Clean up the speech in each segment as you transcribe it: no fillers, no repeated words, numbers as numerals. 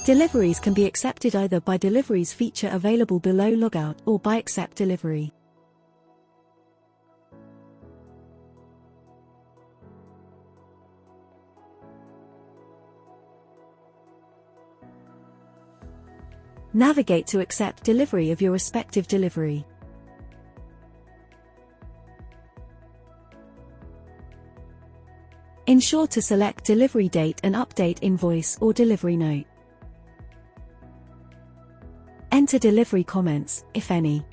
Deliveries can be accepted either by Deliveries feature available below logout or by accept delivery. Navigate to accept delivery of your respective delivery. Ensure to select delivery date and update invoice or delivery note. Enter delivery comments, if any.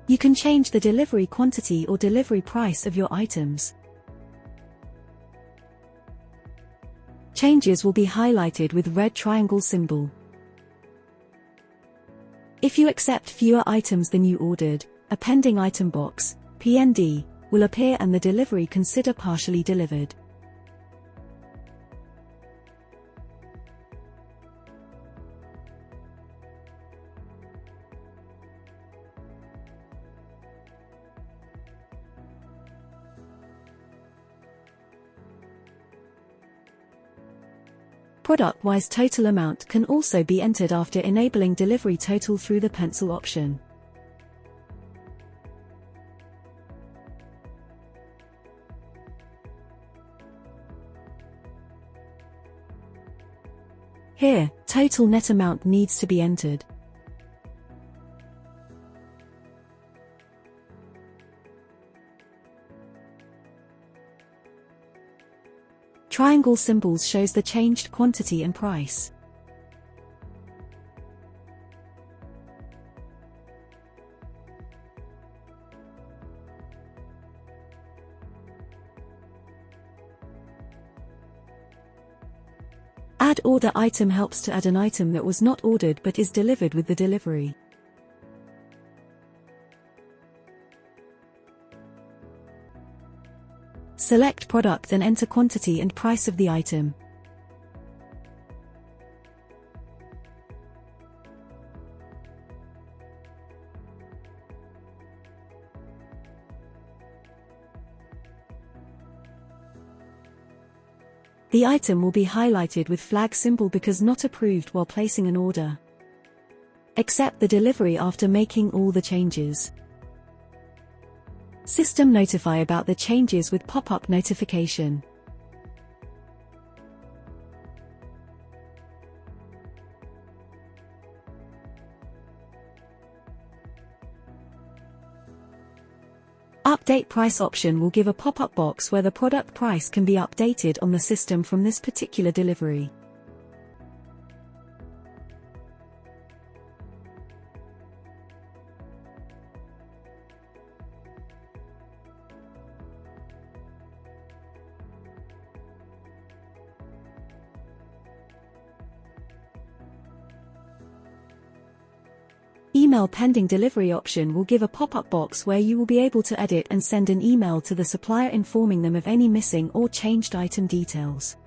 You can change the delivery quantity or delivery price of your items. Changes will be highlighted with red triangle symbol. If you accept fewer items than you ordered, a pending item box, PND, will appear and the delivery consider partially delivered. Product-wise total amount can also be entered after enabling delivery total through the pencil option. Here, total net amount needs to be entered. Triangle symbols shows the changed quantity and price. Add order item helps to add an item that was not ordered but is delivered with the delivery. Select product and enter quantity and price of the item. The item will be highlighted with flag symbol because not approved while placing an order. Accept the delivery after making all the changes. System notify about the changes with pop-up notification. Update price option will give a pop-up box where the product price can be updated on the system from this particular delivery. Email pending delivery option will give a pop-up box where you will be able to edit and send an email to the supplier informing them of any missing or changed item details.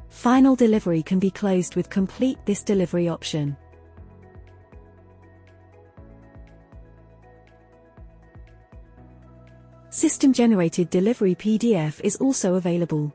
Final delivery can be closed with complete this delivery option. System-generated delivery PDF is also available.